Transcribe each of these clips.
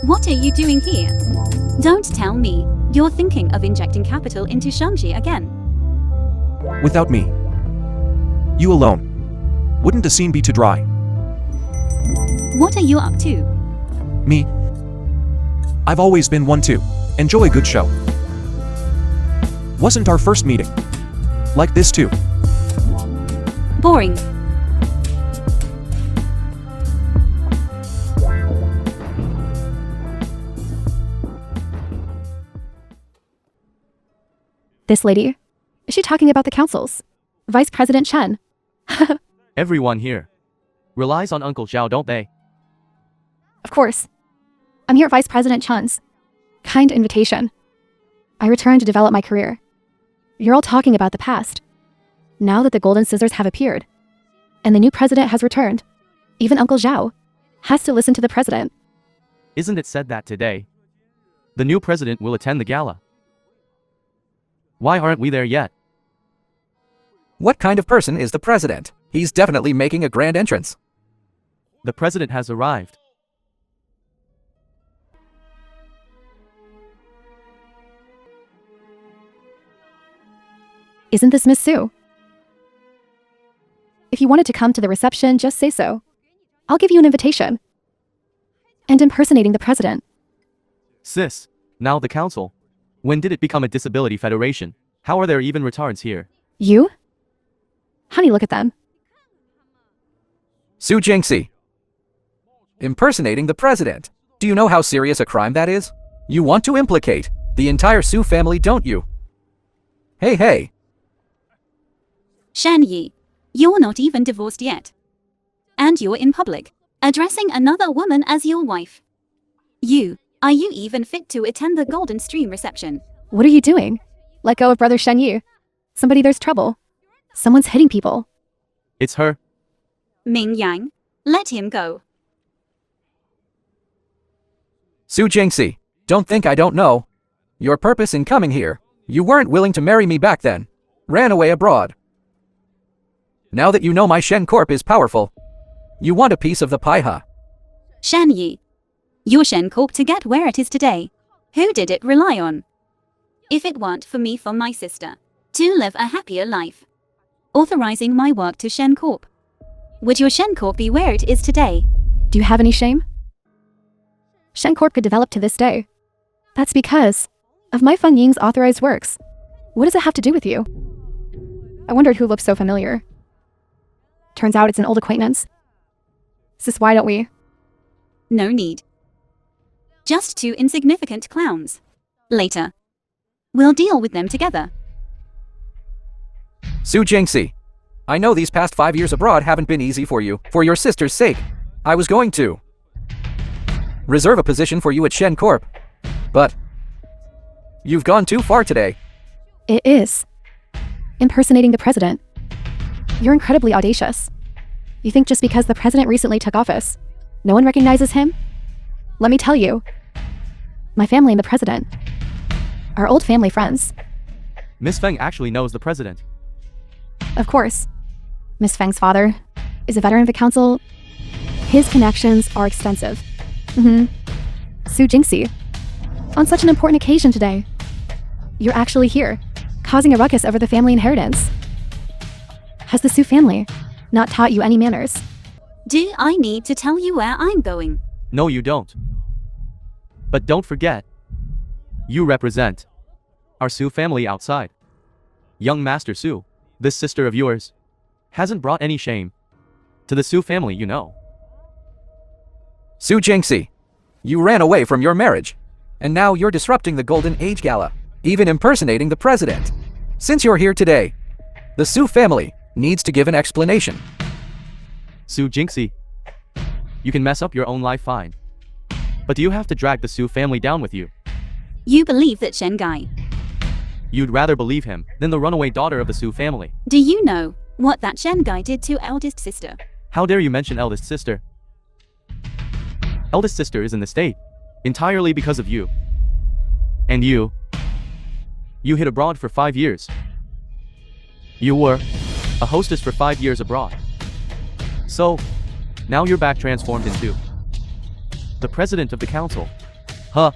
What are you doing here? Don't tell me you're thinking of injecting capital into Shangji again. Without me. You alone. Wouldn't the scene be too dry? What are you up to? Me? I've always been one to enjoy a good show. Wasn't our first meeting like this too? Boring. This lady, is she talking about the councils? Vice President Chen. Everyone here relies on Uncle Zhao, don't they? Of course. I'm here at Vice President Chen's kind invitation. I returned to develop my career. You're all talking about the past. Now that the golden scissors have appeared, and the new president has returned, even Uncle Zhao has to listen to the president. Isn't it said that today the new president will attend the gala? Why aren't we there yet? What kind of person is the president? He's definitely making a grand entrance. The president has arrived. Isn't this Miss Sue? If you wanted to come to the reception, just say so. I'll give you an invitation. And impersonating the president. Sis, now the council. When did it become a disability federation? How are there even retards here? You? Honey, look at them. Su Jingxi. Impersonating the president. Do you know how serious a crime that is? You want to implicate the entire Su family, don't you? Hey. Shan Yi, you're not even divorced yet. And you're in public, addressing another woman as your wife. Are you even fit to attend the Golden Stream reception? What are you doing? Let go of Brother Shen Yu. Somebody, there's trouble. Someone's hitting people. It's her. Ming Yang, let him go. Su Jingxi, don't think I don't know. Your purpose in coming here. You weren't willing to marry me back then. Ran away abroad. Now that you know my Shen Corp is powerful, you want a piece of the pie, huh? Shan Yi, your Shen Corp to get where it is today. Who did it rely on? If it weren't for me, for my sister, to live a happier life, authorizing my work to Shen Corp, would your Shen Corp be where it is today? Do you have any shame? Shen Corp could develop to this day. That's because of my Feng Ying's authorized works. What does it have to do with you? I wondered who looked so familiar. Turns out it's an old acquaintance. Sis, why don't we? No need. Just two insignificant clowns. Later. We'll deal with them together. Su Jingxi, I know these past 5 years abroad haven't been easy for you. For your sister's sake, I was going to reserve a position for you at Shen Corp. But you've gone too far today. It is. Impersonating the president. You're incredibly audacious. You think just because the president recently took office, no one recognizes him? Let me tell you. My family and the president are old family friends. Miss Feng actually knows the president. Of course. Miss Feng's father is a veteran of the council. His connections are extensive. Su Jingxi, on such an important occasion today, you're actually here, causing a ruckus over the family inheritance. Has the Su family not taught you any manners? Do I need to tell you where I'm going? No, you don't. But don't forget, you represent our Su family outside. Young Master Su, this sister of yours, hasn't brought any shame to the Su family, you know. Su Jingxi, you ran away from your marriage, and now you're disrupting the Golden Age Gala, even impersonating the president. Since you're here today, the Su family needs to give an explanation. Su Jingxi, you can mess up your own life fine. But do you have to drag the Su family down with you? You believe that Shen Gai. You'd rather believe him than the runaway daughter of the Su family. Do you know what that Shen Gai did to eldest sister? How dare you mention eldest sister? Eldest sister is in the state entirely because of you. And you hid abroad for 5 years. You were a hostess for 5 years abroad. So, now you're back transformed into the president of the council. Huh.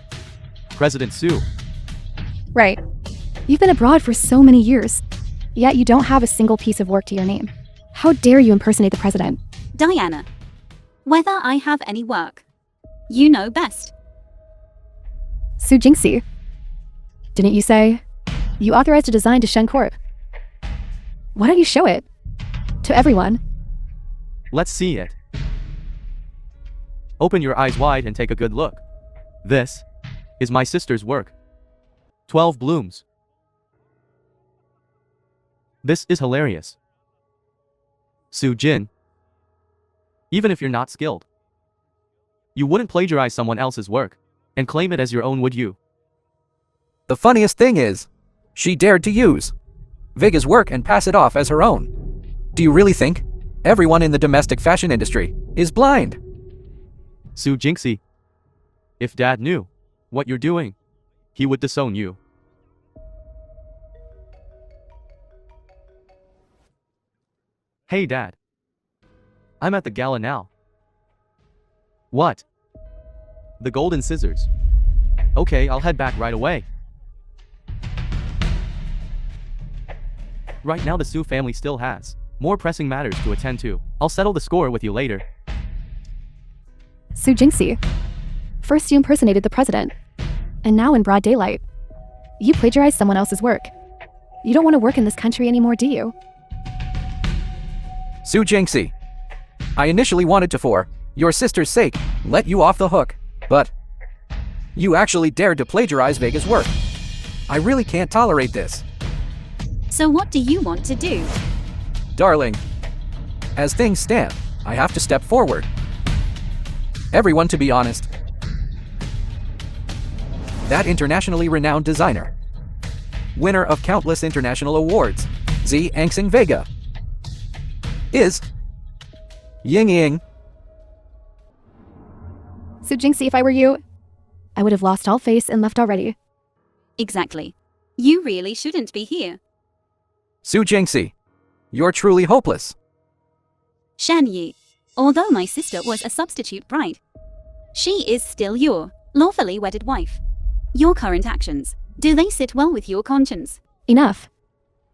President Su. Right. You've been abroad for so many years, yet you don't have a single piece of work to your name. How dare you impersonate the president? Diana. Whether I have any work. You know best. Su Jingxi. Didn't you say you authorized a design to Shen Corp? Why don't you show it? To everyone. Let's see it. Open your eyes wide and take a good look. This is my sister's work. 12 blooms. This is hilarious. Su Jin. Even if you're not skilled, you wouldn't plagiarize someone else's work and claim it as your own, would you? The funniest thing is, she dared to use Vega's work and pass it off as her own. Do you really think everyone in the domestic fashion industry is blind? Su Jingxi. If Dad knew what you're doing, he would disown you. Hey Dad. I'm at the gala now. What? The golden scissors. Okay, I'll head back right away. Right now the Su family still has more pressing matters to attend to. I'll settle the score with you later. Su Jingxi. First you impersonated the president, and now in broad daylight, you plagiarized someone else's work. You don't want to work in this country anymore, do you? Su Jingxi. I initially wanted to, for your sister's sake, let you off the hook, but you actually dared to plagiarize Vega's work. I really can't tolerate this. So what do you want to do? Darling, as things stand, I have to step forward. Everyone, to be honest, that internationally renowned designer, winner of countless international awards, Z Angxing Vega, is Ying Ying. Su Jingxi, if I were you, I would have lost all face and left already. Exactly. You really shouldn't be here. Su Jingxi, you're truly hopeless. Shan Yi. Although my sister was a substitute bride, she is still your lawfully wedded wife. Your current actions, do they sit well with your conscience? Enough.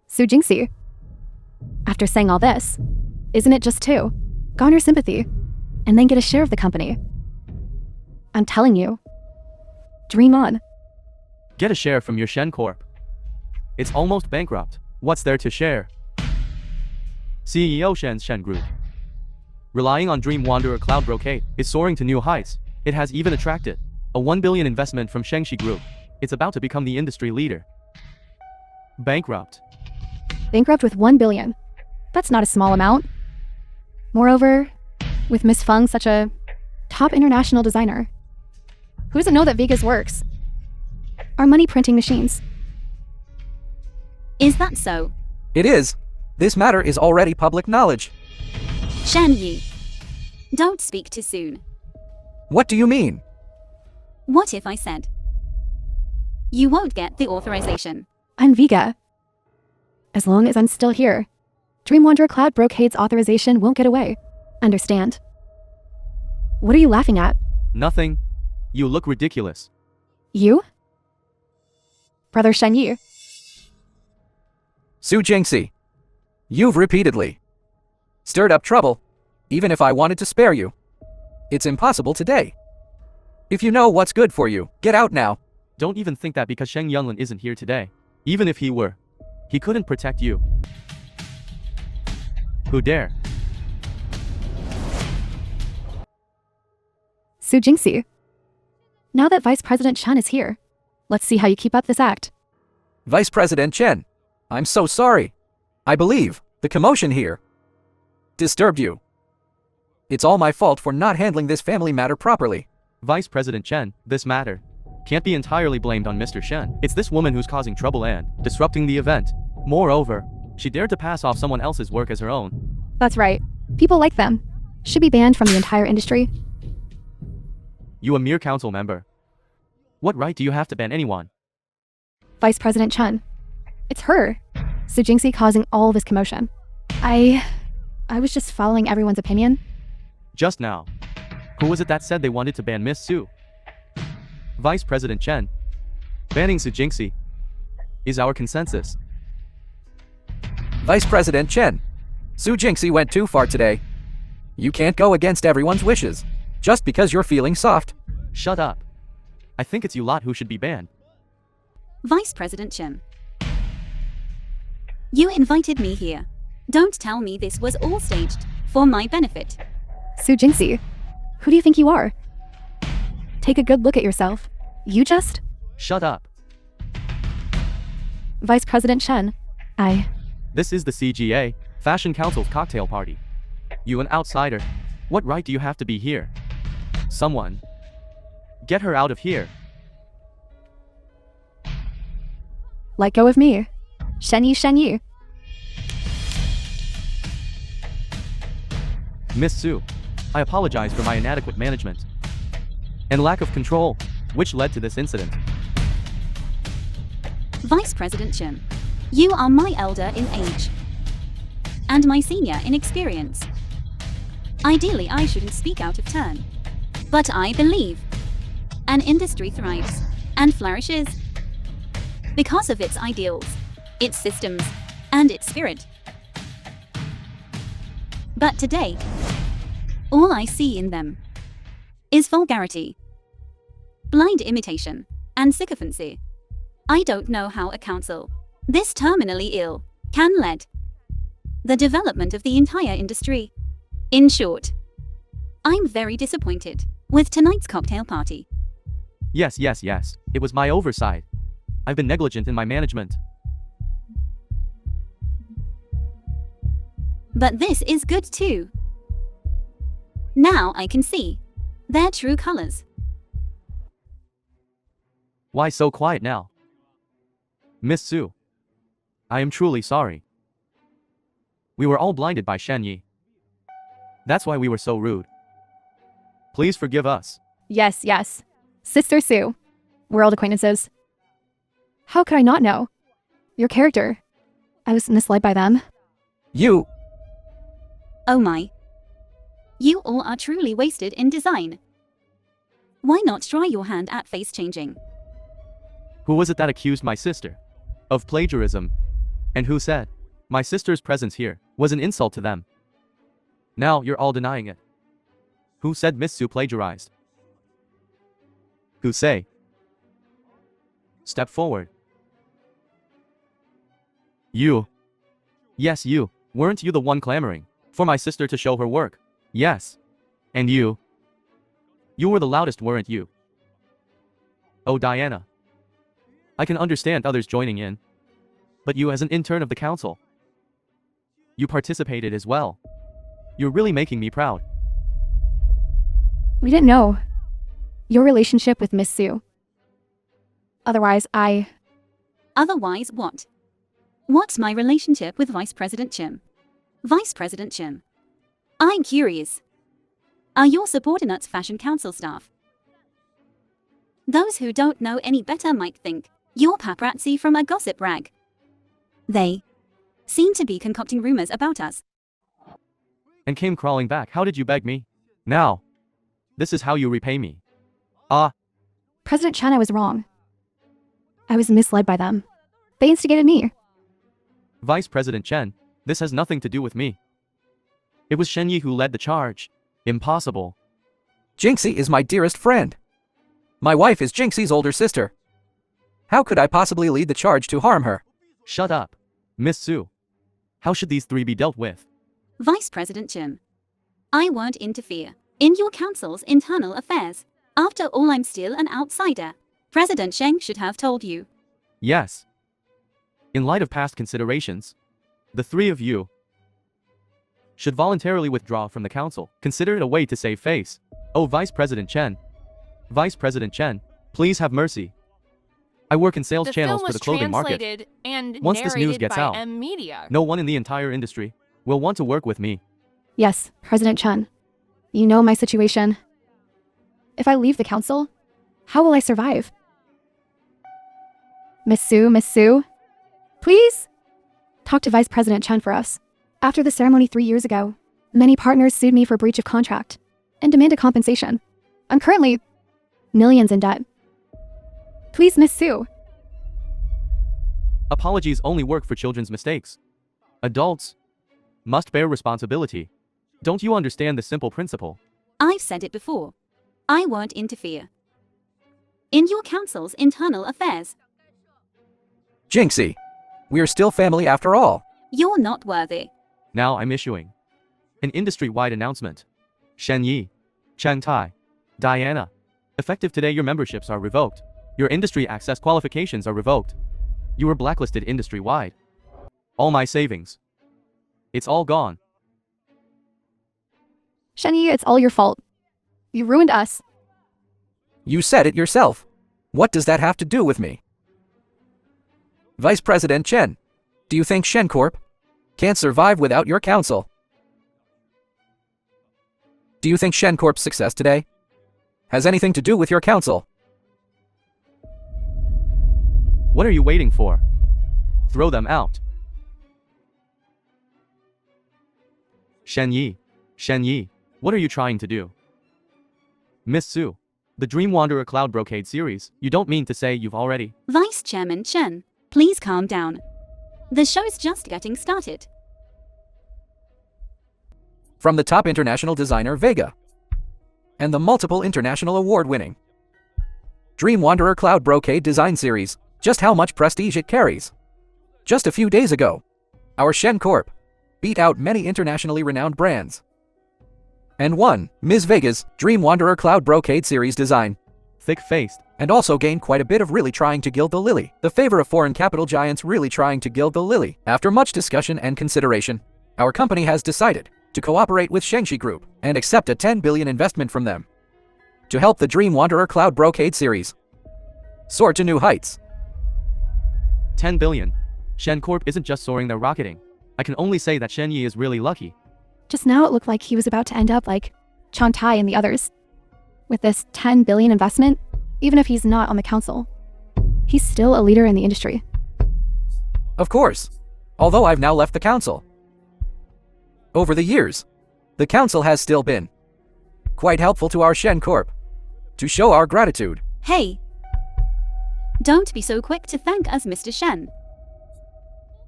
Su Jingxi. After saying all this, isn't it just to garner sympathy and then get a share of the company? I'm telling you, dream on. Get a share from your Shen Corp. It's almost bankrupt. What's there to share? CEO Shen's Shen Group, relying on Dream Wanderer Cloud Brocade, is soaring to new heights. It has even attracted a 1 billion investment from Shengxi Group. It's about to become the industry leader. Bankrupt. Bankrupt with 1 billion. That's not a small amount. Moreover, with Miss Feng such a top international designer, who doesn't know that Vega's works are money printing machines? Is that so? It is. This matter is already public knowledge. Shan Yi. Don't speak too soon. What do you mean? What if I said you won't get the authorization? I'm Vega. As long as I'm still here, Dream Wanderer Cloud Brocade's authorization won't get away. Understand? What are you laughing at? Nothing. You look ridiculous. You? Brother Shen Yi. Su Jingxi, you've repeatedly stirred up trouble, even if I wanted to spare you. It's impossible today. If you know what's good for you, get out now. Don't even think that because Sheng Yunlin isn't here today. Even if he were, he couldn't protect you. Who dare? Su Jingxi. Now that Vice President Chen is here, let's see how you keep up this act. Vice President Chen, I'm so sorry. I believe the commotion here disturbed you. It's all my fault for not handling this family matter properly. Vice President Chen, this matter can't be entirely blamed on Mr. Shen. It's this woman who's causing trouble and disrupting the event. Moreover, she dared to pass off someone else's work as her own. That's right. People like them should be banned from the entire industry. You a mere council member. What right do you have to ban anyone? Vice President Chen. It's her, Su Jingxi, causing all this commotion. I was just following everyone's opinion. Just now. Who was it that said they wanted to ban Miss Su? Vice President Chen, banning Su Jingxi is our consensus. Vice President Chen, Su Jingxi went too far today. You can't go against everyone's wishes, just because you're feeling soft. Shut up. I think it's you lot who should be banned. Vice President Chen. You invited me here. Don't tell me this was all staged for my benefit. Su Jingxi, who do you think you are? Take a good look at yourself. You just... Shut up. Vice President Chen, This is the CGA, Fashion Council's cocktail party. You an outsider. What right do you have to be here? Someone. Get her out of here. let go of me. Shen Yi. Miss Su, I apologize for my inadequate management and lack of control, which led to this incident. Vice President Chen, you are my elder in age and my senior in experience. Ideally, I shouldn't speak out of turn, but I believe an industry thrives and flourishes because of its ideals, its systems, and its spirit. But today, all I see in them is vulgarity, blind imitation, and sycophancy. I don't know how a council, this terminally ill, can lead the development of the entire industry. In short, I'm very disappointed with tonight's cocktail party. Yes. It was my oversight. I've been negligent in my management. But this is good too. Now I can see their true colors. Why so quiet now? Miss Su, I am truly sorry. We were all blinded by Shen Yi. That's why we were so rude. Please forgive us. Yes. Sister Su. We're old acquaintances. How could I not know? Your character. I was misled by them. You... Oh my. You all are truly wasted in design. Why not try your hand at face changing? Who was it that accused my sister of plagiarism? And who said my sister's presence here was an insult to them? Now you're all denying it. Who said Miss Su plagiarized? Who say? Step forward. You. Yes, you. Weren't you the one clamoring for my sister to show her work? Yes. And you. You were the loudest, weren't you? Oh, Diana. I can understand others joining in. But you as an intern of the council, you participated as well. You're really making me proud. We didn't know your relationship with Miss Su. Otherwise, Otherwise what? What's my relationship with Vice President Chen? Vice President Chen, I'm curious. Are your subordinates Fashion Council staff? Those who don't know any better might think you're paparazzi from a gossip rag. They seem to be concocting rumors about us. And came crawling back. How did you beg me? Now, this is how you repay me. President Chen, I was wrong. I was misled by them. They instigated me. Vice President Chen, this has nothing to do with me. It was Shen Yi who led the charge. Impossible. Jinxie is my dearest friend. My wife is Jinxie's older sister. How could I possibly lead the charge to harm her? Shut up. Miss Su. How should these three be dealt with? Vice President Chen, I won't interfere in your council's internal affairs. After all, I'm still an outsider. President Sheng should have told you. Yes. In light of past considerations, the three of you should voluntarily withdraw from the council. Consider it a way to save face. Oh, Vice President Chen. Vice President Chen, please have mercy. I work in sales channels for the clothing market. And Once this news gets out, Media. no one in the entire industry will want to work with me. Yes, President Chen. You know my situation. If I leave the council, how will I survive? Miss Su, please? Talk to Vice President Chen for us. After the ceremony 3 years ago, many partners sued me for breach of contract and demanded compensation. I'm currently millions in debt. Please, Miss Sue. Apologies only work for children's mistakes. Adults must bear responsibility. Don't you understand the simple principle? I've said it before. I won't interfere in your council's internal affairs. Jinxie, we're still family after all. You're not worthy. Now I'm issuing an industry-wide announcement. Shen Yi, Chen Tai, Diana. Effective today, your memberships are revoked. Your industry access qualifications are revoked. You were blacklisted industry-wide. All my savings. It's all gone. Shenyi, it's all your fault. You ruined us. You said it yourself. What does that have to do with me? Vice President Chen, do you think Shen Corp can't survive without your counsel? Do you think Shen Corp's success today has anything to do with your counsel? What are you waiting for? Throw them out. Shen Yi, what are you trying to do? Miss Sue, the Dream Wanderer Cloud Brocade series, you don't mean to say you've already... Vice Chairman Chen, please calm down. The show's just getting started. From the top international designer Vega and the multiple international award-winning Dream Wanderer Cloud Brocade design series, just how much prestige it carries. Just a few days ago, our Shen Corp beat out many internationally renowned brands and won Ms. Vega's Dream Wanderer Cloud Brocade series design. Thick-faced. And also gained quite a bit of really trying to gild the lily. The favor of foreign capital giants really trying to gild the lily. After much discussion and consideration, our company has decided to cooperate with Shengxi Group and accept a 10 billion investment from them to help the Dream Wanderer Cloud Brocade series soar to new heights. 10 billion. Shen Corp isn't just soaring, they're rocketing. I can only say that Shen Yi is really lucky. Just now it looked like he was about to end up like Chantai and the others. With this 10 billion investment, even if he's not on the council, he's still a leader in the industry. Of course, although I've now left the council. Over the years, the council has still been quite helpful to our Shen Corp to show our gratitude. Hey! Don't be so quick to thank us, Mr. Shen.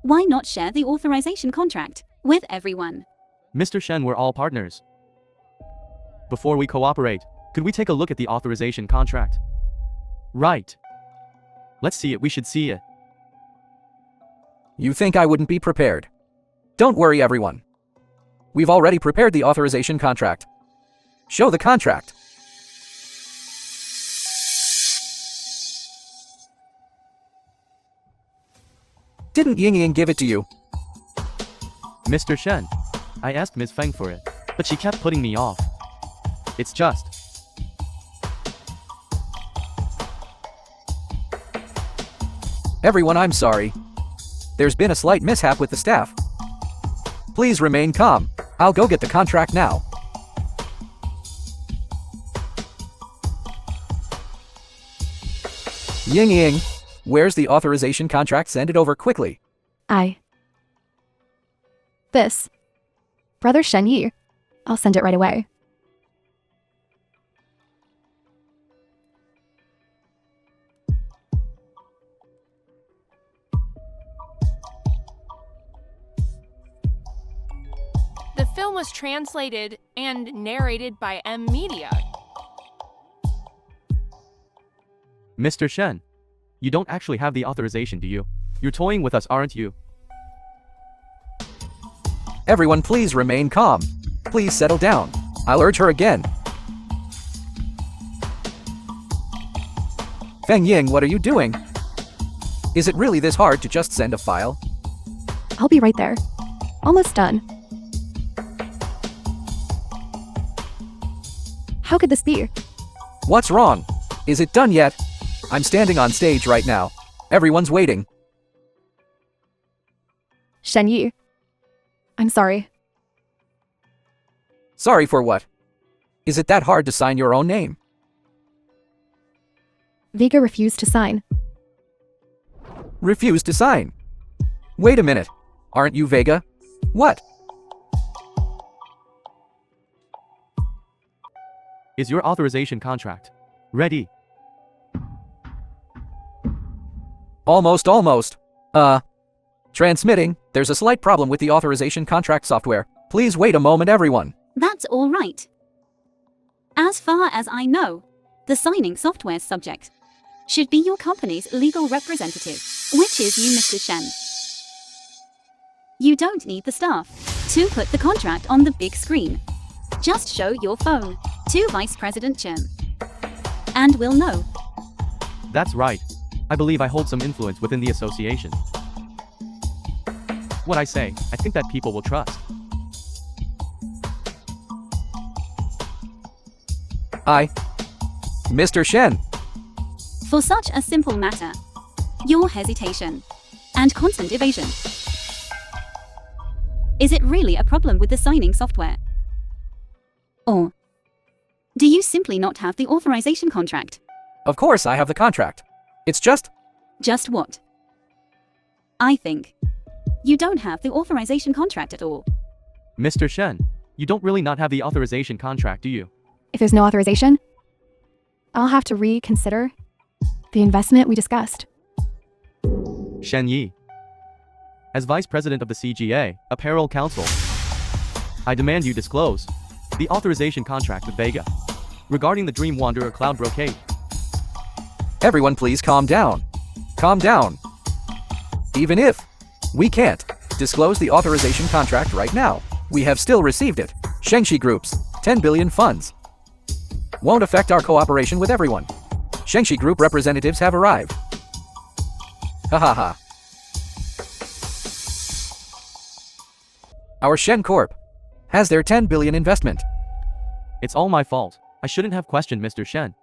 Why not share the authorization contract with everyone? Mr. Shen, we're all partners. Before we cooperate, could we take a look at the authorization contract? Right. Let's see it, we should see it. You think I wouldn't be prepared? Don't worry, everyone. We've already prepared the authorization contract. Show the contract. Didn't Ying Ying give it to you? Mr. Shen, I asked Ms. Feng for it, but she kept putting me off. It's just... Everyone, I'm sorry. There's been a slight mishap with the staff. Please remain calm. I'll go get the contract now. Ying Ying, where's the authorization contract? Send it over quickly. This. Brother Shen Yi. I'll send it right away. The film was translated and narrated by M Media. Mr. Shen, you don't actually have the authorization, do you? You're toying with us, aren't you? Everyone, please remain calm. Please settle down. I'll urge her again. Feng Ying, what are you doing? Is it really this hard to just send a file? I'll be right there. Almost done. How could this be? What's wrong? Is it done yet? I'm standing on stage right now. Everyone's waiting. Shen Yi. I'm sorry. Sorry for what? Is it that hard to sign your own name? Vega refused to sign. Refused to sign? Wait a minute. Aren't you Vega? What? Is your authorization contract ready? Almost. Transmitting. There's a slight problem with the authorization contract software. Please wait a moment, everyone. That's all right. As far as I know, the signing software subject should be your company's legal representative, which is you, Mr. Shen. You don't need the staff to put the contract on the big screen. Just show your phone to Vice President Chen, and we'll know. That's right. I believe I hold some influence within the association. What I say, I think that people will trust. Mr. Shen. For such a simple matter, your hesitation and constant evasion. Is it really a problem with the signing software? Or do you simply not have the authorization contract? Of course I have the contract. It's just... Just what? I think you don't have the authorization contract at all. Mr. Shen, you don't really not have the authorization contract, do you? If there's no authorization, I'll have to reconsider the investment we discussed. Shen Yi. As Vice President of the CGA, Apparel Council, I demand you disclose the authorization contract with Vega regarding the Dream Wanderer Cloud Brocade. Everyone please calm down. Calm down. Even if we can't disclose the authorization contract right now, we have still received it. Shengxi Group's 10 billion funds won't affect our cooperation with everyone. Shengxi Group representatives have arrived. Ha ha ha. Our Shen Corp has their 10 billion investment. It's all my fault. I shouldn't have questioned Mr. Shen.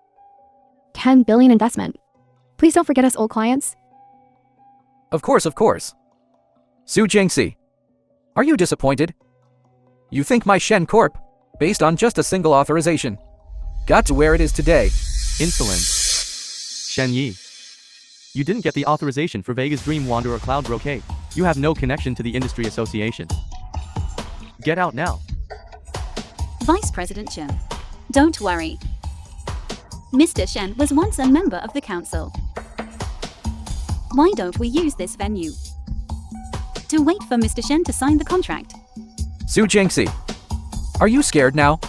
10 billion investment. Please don't forget us old clients. Of course. Su Jingxi, are you disappointed? You think my Shen Corp, based on just a single authorization, got to where it is today? Insolence. Shen Yi. You didn't get the authorization for Vega's Dream Wanderer Cloud Brocade. You have no connection to the industry association. Get out now. Vice President Chen, don't worry. Mr. Shen was once a member of the council. Why don't we use this venue to wait for Mr. Shen to sign the contract? Su Jingxi, are you scared now?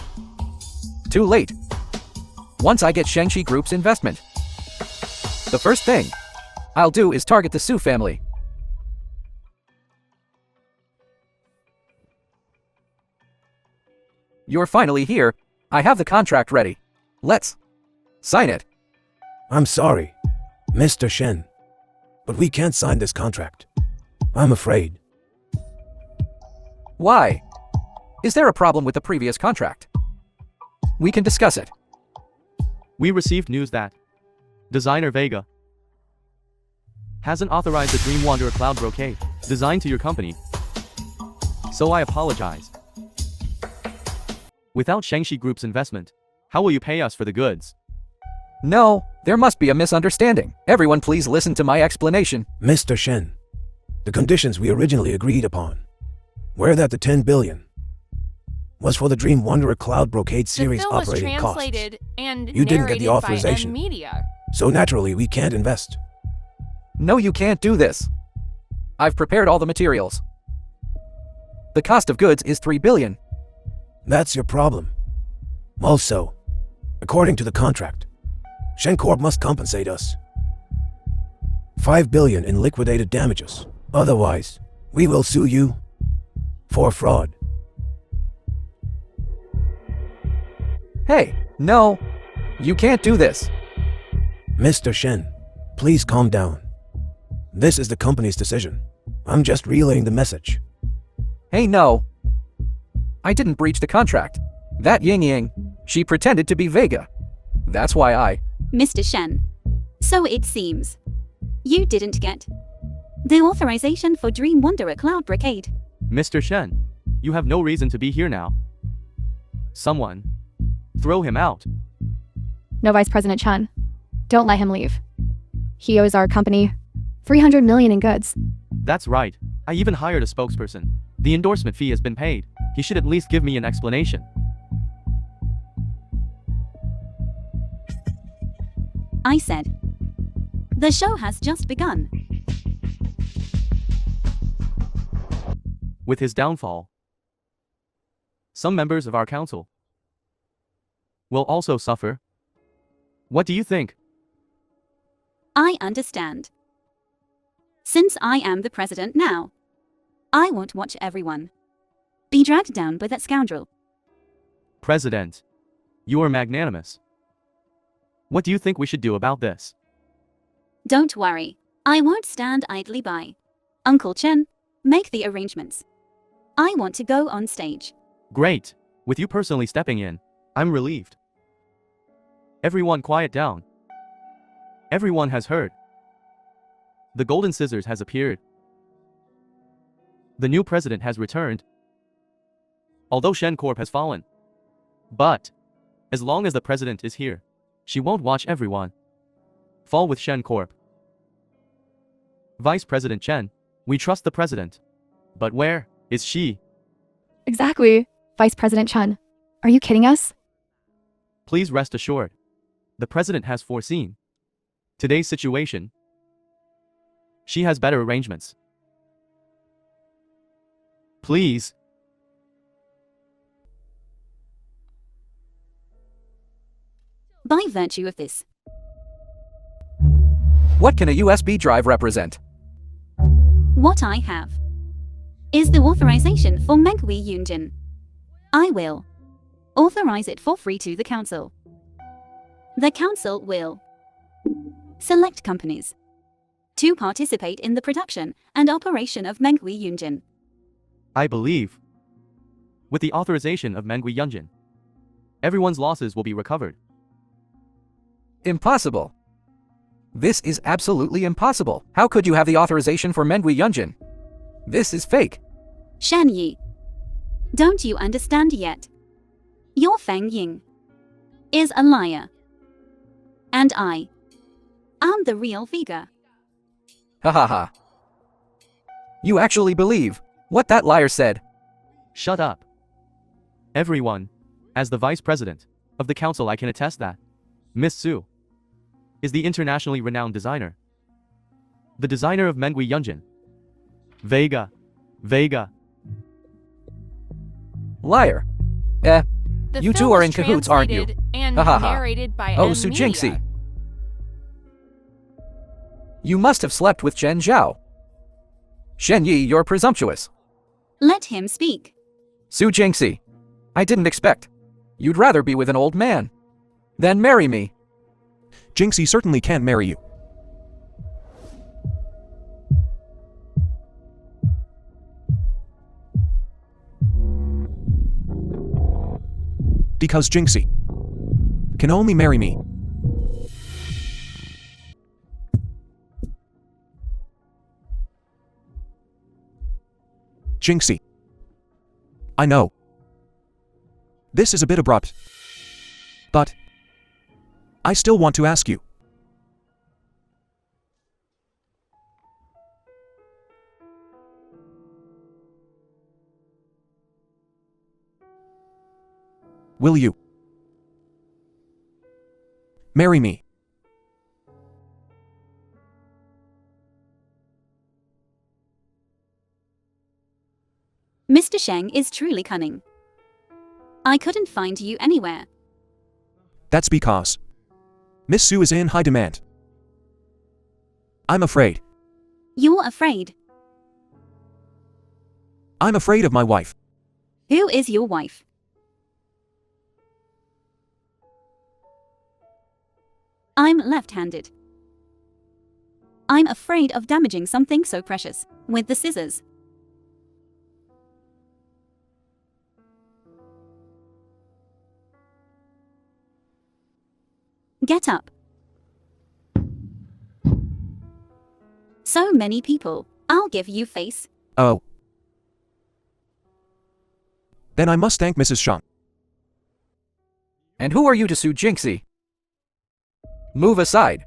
Too late. Once I get Shengxi Group's investment, the first thing I'll do is target the Su family. You're finally here. I have the contract ready. Let's sign it. I'm sorry, Mr. Shen, but we can't sign this contract. I'm afraid. Why? Is there a problem with the previous contract? We can discuss it. We received news that designer Vega hasn't authorized the Dream Wanderer Cloud Brocade designed to your company. So I apologize. Without Shengxi Group's investment, how will you pay us for the goods? No, there must be a misunderstanding. Everyone please listen to my explanation. Mr. Shen, the conditions we originally agreed upon were that the 10 billion was for the Dream Wanderer Cloud Brocade series the film was operating costs. translated and You didn't get the narrated authorization. by Media. So naturally, we can't invest. No, you can't do this. I've prepared all the materials. The cost of goods is 3 billion. That's your problem. Also, according to the contract, Shen Corp must compensate us 5 billion in liquidated damages. Otherwise, we will sue you for fraud. Hey, no, you can't do this. Mr. Shen, please calm down. This is the company's decision. I'm just relaying the message. Hey, no. I didn't breach the contract. That Ying Ying, she pretended to be Vega. That's why I... Mr. Shen, so it seems you didn't get the authorization for Dream Wanderer Cloud Brocade. Mr. Shen, you have no reason to be here now. Someone, throw him out. No, Vice President Chen. Don't let him leave. He owes our company 300 million in goods. That's right. I even hired a spokesperson. The endorsement fee has been paid. He should at least give me an explanation. I said The show has just begun. With his downfall, some members of our council will also suffer. What do you think? I understand. Since I am the president now, I won't watch everyone be dragged down by that scoundrel. President, you are magnanimous. What do you think we should do about this? Don't worry, I won't stand idly by. Uncle Chen, make the arrangements. I want to go on stage. Great. With you personally stepping in, I'm relieved. Everyone quiet down. Everyone has heard. The golden scissors has appeared. The new president has returned. Although Shen Corp has fallen. But, as long as the president is here, she won't watch everyone fall with Shen Corp. Vice President Chen, we trust the president. But where is she? Exactly. Vice President Chen. Are you kidding us? Please rest assured. The president has foreseen today's situation. She has better arrangements. Please. By virtue of this, What can a USB drive represent? what I have is the authorization for Menghui Yunjin. I will authorize it for free to the council. The council will select companies to participate in the production and operation of Menghui Yunjin. I believe, with the authorization of Menghui Yunjin, everyone's losses will be recovered. Impossible. This is absolutely impossible. How could you have the authorization for Menghui Yunjin? This is fake. Shan Yi, don't you understand yet? Your Feng Ying is a liar. And I am the real Vega. Ha ha ha. You actually believe what that liar said? Shut up. Everyone, as the vice president of the council, I can attest that Miss Su is the internationally renowned designer. The designer of Menghui Yunjin. Vega. Liar. The You two film are was in cahoots, aren't you? translated And Ha ha ha. narrated by Oh, M. Su Media. Jinxie. You must have slept with Chen Zhao. Shen Yi, you're presumptuous. Let him speak. Su Jinxie. I didn't expect. You'd rather be with an old man than marry me. Jinxie certainly can't marry you. Because Jinxie can only marry me. Jinxie. I know. This is a bit abrupt. But I still want to ask you. Will you marry me? Mr. Sheng is truly cunning. I couldn't find you anywhere. That's because Miss Su is in high demand. I'm afraid. You're afraid. I'm afraid of my wife. Who is your wife? I'm left-handed. I'm afraid of damaging something so precious with the scissors. Get up. So many people. I'll give you face. Oh. Then I must thank Mrs. Shang. And who are you to Su Jinxie? Move aside.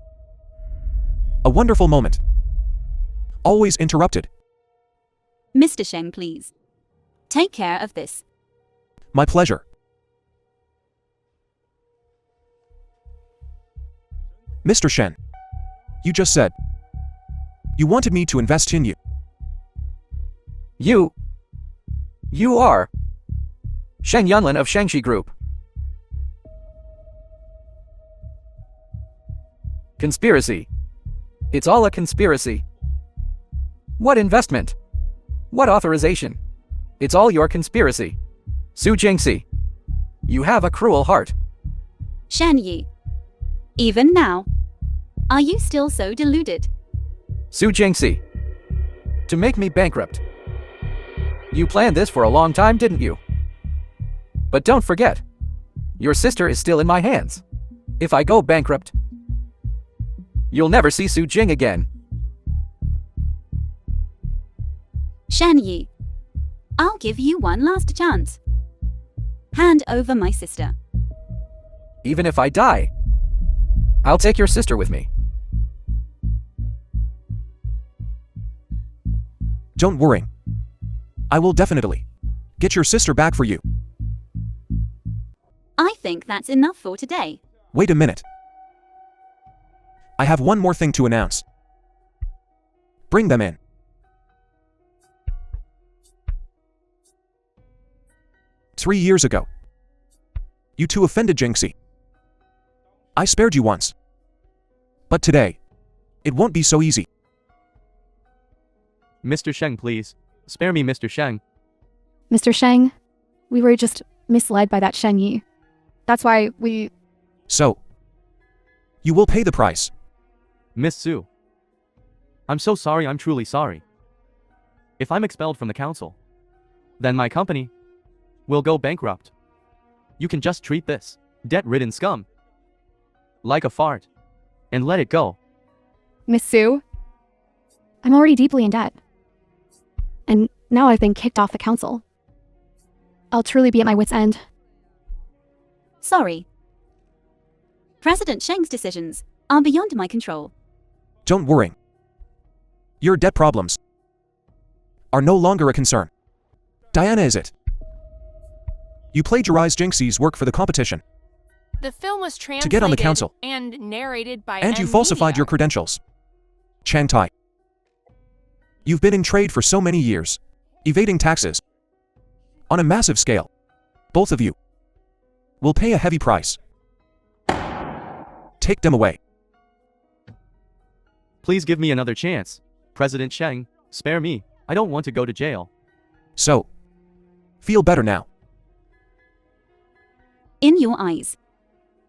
A wonderful moment. Always interrupted. Mr. Sheng, please. Take care of this. My pleasure. Mr. Shen, You just said you wanted me to invest in you. You are Sheng Yunlin of Shangxi Group. Conspiracy. It's all a conspiracy. What investment? What authorization? It's all your conspiracy. Su Jingxi, you have a cruel heart. Shan Yi. Even now, are you still so deluded? Su Jingxi, to make me bankrupt. You planned this for a long time, didn't you? But don't forget, your sister is still in my hands. If I go bankrupt, you'll never see Su Jing again. Shan Yi, I'll give you one last chance. Hand over my sister. Even if I die, I'll take your sister with me. Don't worry. I will definitely get your sister back for you. I think that's enough for today. Wait a minute. I have one more thing to announce. Bring them in. Three years ago, you two offended Jingxi. I spared you once. But today, it won't be so easy. Mr. Sheng, please. Spare me, Mr. Sheng. Mr. Sheng, we were just misled by that Sheng Yi. That's why we... So, you will pay the price. Miss Su. I'm so sorry, I'm truly sorry. If I'm expelled from the council, then my company will go bankrupt. You can just treat this debt-ridden scum like a fart and let it go. Miss Su, I'm already deeply in debt. And now I've been kicked off the council. I'll truly be at my wit's end. Sorry. President Sheng's decisions are beyond my control. Don't worry. Your debt problems are no longer a concern. Diana, is it? You plagiarized Jingxi's work for the competition The film was translated to get on the council, and narrated by and you falsified your credentials. Chang Tai. You've been in trade for so many years, evading taxes on a massive scale. Both of you will pay a heavy price. Take them away. Please give me another chance. President Sheng, spare me. I don't want to go to jail. So, feel better now. In your eyes,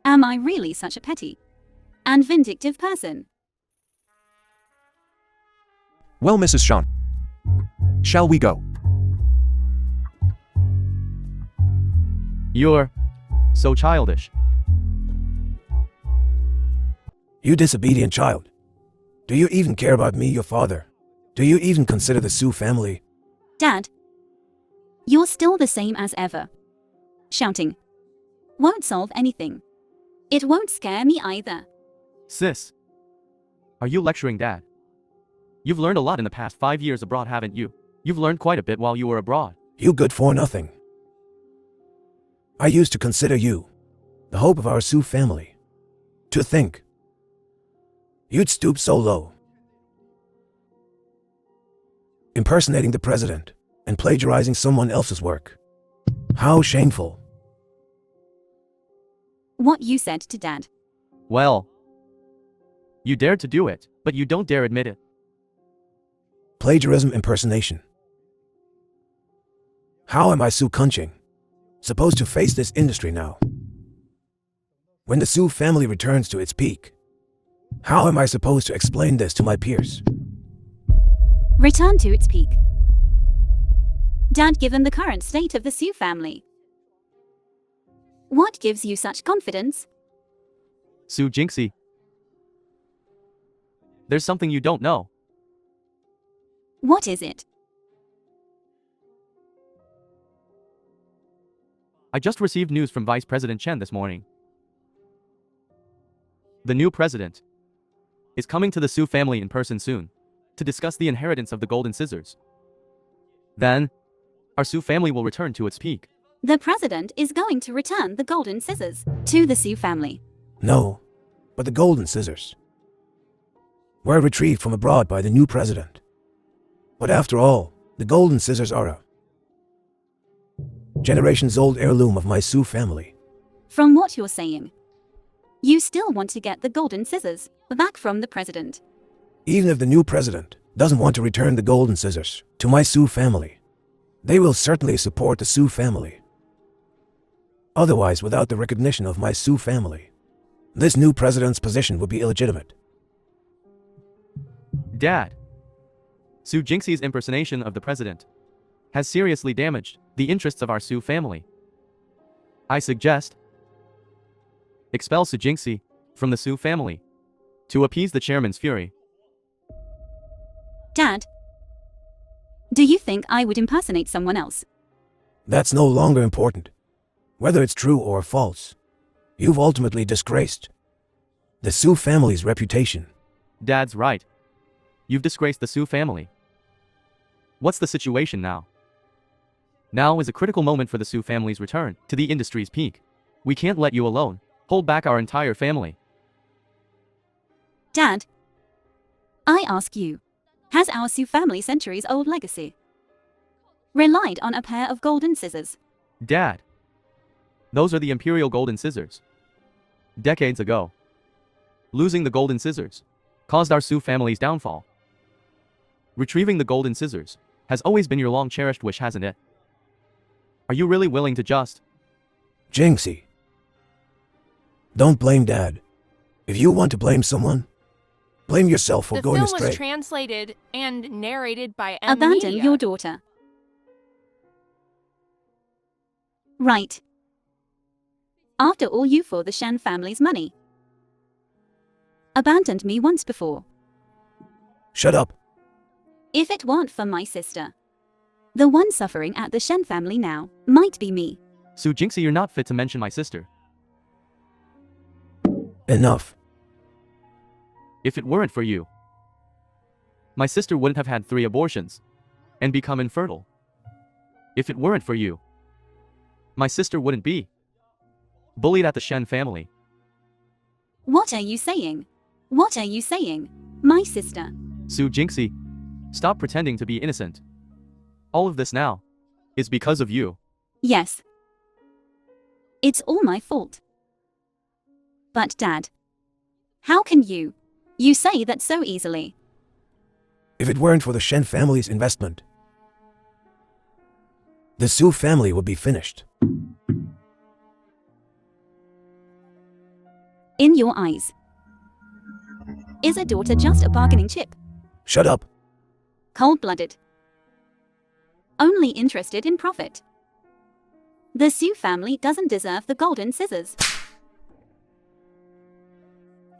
am I really such a petty and vindictive person? Well, Mrs. Shan, shall we go? You're so childish. You disobedient child. Do you even care about me, your father? Do you even consider the Su family? Dad, you're still the same as ever. Shouting won't solve anything. It won't scare me either. Sis, are you lecturing Dad? You've learned a lot in the past 5 years abroad, haven't you? You've learned quite a bit while you were abroad. You good for nothing. I used to consider you the hope of our Su family. To think you'd stoop so low. Impersonating the president and plagiarizing someone else's work. How shameful. What you said to Dad. Well, you dared to do it, but you don't dare admit it. Plagiarism impersonation. How am I Su Kunching supposed to face this industry now? When the Su family returns to its peak, how am I supposed to explain this to my peers? Return to its peak. Dad, given the current state of the Su family, what gives you such confidence? Su Jingxi, there's something you don't know. What is it? I just received news from Vice President Chen this morning. The new president is coming to the Su family in person soon to discuss the inheritance of the golden scissors. Then, our Su family will return to its peak. The president is going to return the golden scissors to the Su family. No, but the golden scissors. were retrieved from abroad by the new president. But after all, the golden scissors are a generations-old heirloom of my Sioux family. From what you're saying, you still want to get the golden scissors back from the president. Even if the new president doesn't want to return the golden scissors to my Sioux family, they will certainly support the Sioux family. Otherwise, without the recognition of my Sioux family, this new president's position would be illegitimate. Dad. Su Jinxie's impersonation of the president has seriously damaged the interests of our Sioux family. I suggest expel Su Jinxie from the Sioux family to appease the chairman's fury. Dad, do you think I would impersonate someone else? That's no longer important. Whether it's true or false, you've ultimately disgraced the Sioux family's reputation. Dad's right. You've disgraced the Sioux family. What's the situation now? Now is a critical moment for the Sioux family's return to the industry's peak. We can't let you alone. Hold back our entire family. Dad, I ask you, has our Sioux family centuries-old legacy relied on a pair of golden scissors? Dad, those are the Imperial Golden Scissors. Decades ago, losing the Golden Scissors caused our Sioux family's downfall. Retrieving the Golden Scissors has always been your long-cherished wish, hasn't it? Are you really willing to just... Jinxie, don't blame Dad. If you want to blame someone, blame yourself for The going film astray. was translated and narrated by Abandon your daughter. Right. After all, you for the Shen family's money. Abandoned me once before. Shut up. If it weren't for my sister, the one suffering at the Shen family now might be me. Su Jinxie, you're not fit to mention my sister. Enough. If it weren't for you, my sister wouldn't have had 3 abortions and become infertile. If it weren't for you, my sister wouldn't be bullied at the Shen family. What are you saying? What are you saying? My sister. Su Jinxie, stop pretending to be innocent. All of this now is because of you. Yes. It's all my fault. But Dad, how can you say that so easily? If it weren't for the Shen family's investment, the Sioux family would be finished. In your eyes, is a daughter just a bargaining chip? Shut up. Cold-blooded. Only interested in profit. The Sioux family doesn't deserve the golden scissors.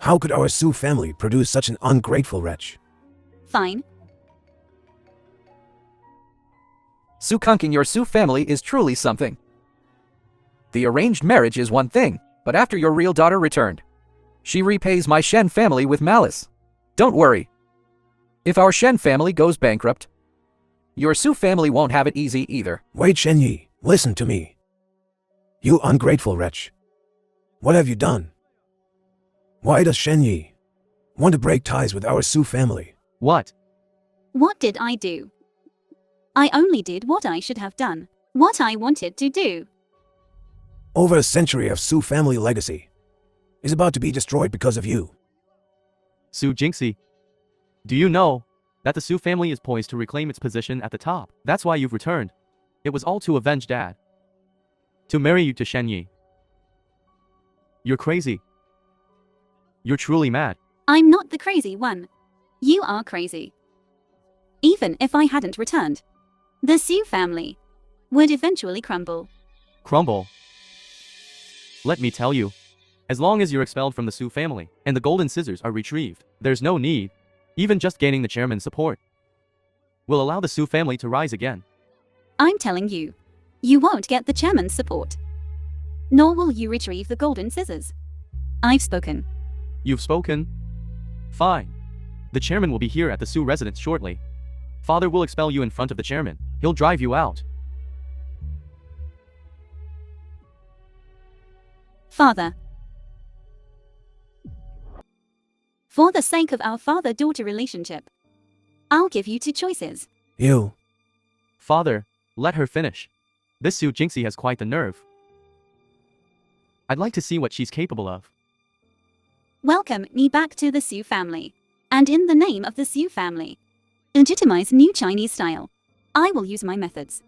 How could our Sioux family produce such an ungrateful wretch? Fine. Sukunking your Sioux family is truly something. The arranged marriage is one thing, but after your real daughter returned, she repays my Shen family with malice. Don't worry. If our Shen family goes bankrupt, your Sioux family won't have it easy either. Wait, Shen Yi, listen to me. You ungrateful wretch. What have you done? Why does Shen Yi want to break ties with our Sioux family? What? What did I do? I only did what I should have done. What I wanted to do. Over a century of Sioux family legacy is about to be destroyed because of you. Su Jinxie, do you know that the Sioux family is poised to reclaim its position at the top? That's why you've returned. It was all to avenge Dad. To marry you to Shen Yi. You're crazy. You're truly mad. I'm not the crazy one. You are crazy. Even if I hadn't returned, the Sioux family would eventually crumble. Crumble. Let me tell you, as long as you're expelled from the Sioux family and the golden scissors are retrieved, there's no need. Even just gaining the chairman's support will allow the Sioux family to rise again. I'm telling you, you won't get the chairman's support. Nor will you retrieve the golden scissors. I've spoken. You've spoken? Fine. The chairman will be here at the Sioux residence shortly. Father will expel you in front of the chairman. He'll drive you out. Father. For the sake of our father-daughter relationship, I'll give you two choices. You. Father, let her finish. This Su Jingxi has quite the nerve. I'd like to see what she's capable of. Welcome me back to the Su family. And in the name of the Su family, legitimize new Chinese style, I will use my methods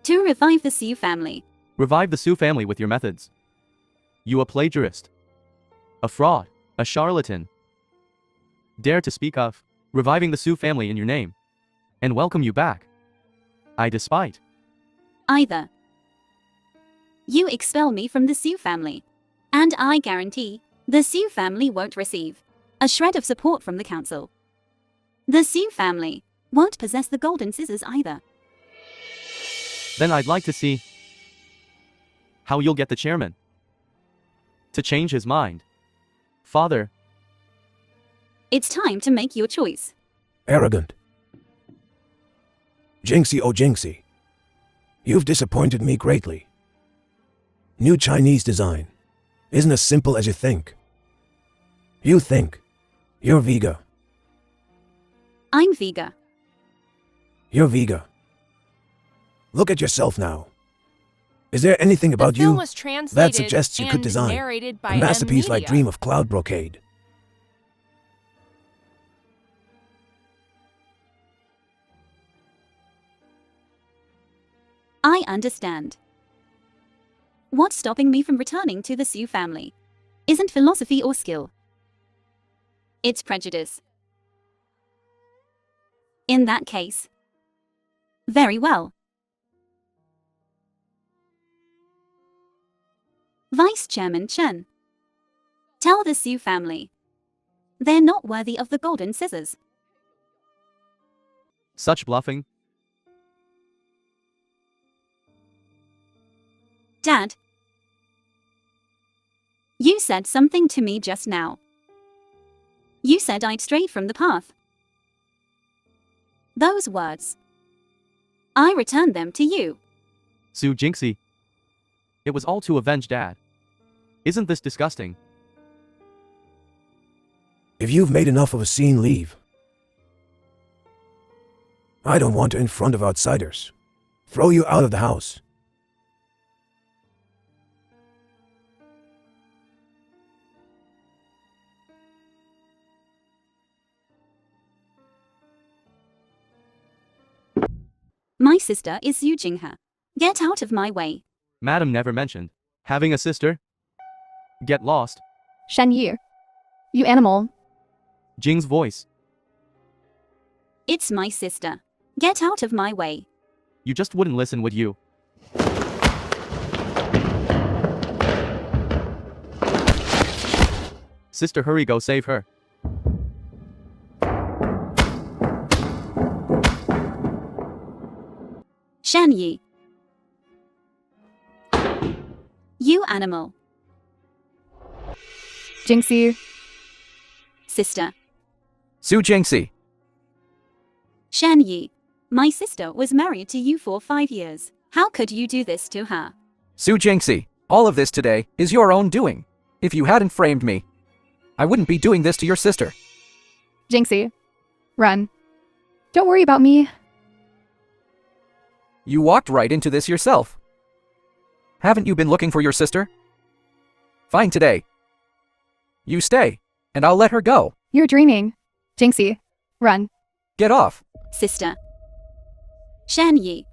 to revive the Su family. Revive the Su family with your methods. You a plagiarist. A fraud. A charlatan. Dare to speak of reviving the Su family in your name. And welcome you back. I despite. Either you expel me from the Su family, and I guarantee the Su family won't receive a shred of support from the council. The Su family won't possess the golden scissors either. Then I'd like to see how you'll get the chairman to change his mind. Father, It's time to make your choice. Arrogant. Jinxie, oh Jinxie. You've disappointed me greatly. New Chinese design isn't as simple as you think. You think you're Vega. I'm Vega. You're Vega. Look at yourself now. Is there anything about the film you was translated that suggests you could and design narrated by a masterpiece like Media. Dream of Cloud Brocade? I understand. What's stopping me from returning to the Su family isn't philosophy or skill. It's prejudice. In that case, very well. Vice Chairman Chen, tell the Su family they're not worthy of the golden scissors. such bluffing. Dad, you said something to me just now. You said I'd strayed from the path. Those words, I returned them to you. Su Jingxi. It was all to avenge Dad. Isn't this disgusting? If you've made enough of a scene, leave. I don't want to in front of outsiders. Throw you out of the house. My sister is Yu Jinghe. Get out of my way. Madam never mentioned having a sister. Get lost. Shen Yi. You animal. Jing's voice. It's my sister. Get out of my way. You just wouldn't listen, would you? Sister, hurry, go save her. Shen Yi. You animal. Jinxie. Sister. Su Jingxi. Shen Yi. My sister was married to you for 5 years. How could you do this to her? Su Jingxi, all of this today is your own doing. If you hadn't framed me, I wouldn't be doing this to your sister. Jinxie. Run. Don't worry about me. You walked right into this yourself. Haven't you been looking for your sister? Fine today. You stay, and I'll let her go. You're dreaming. Jinxie. Run. Get off. Sister. Shen Yi.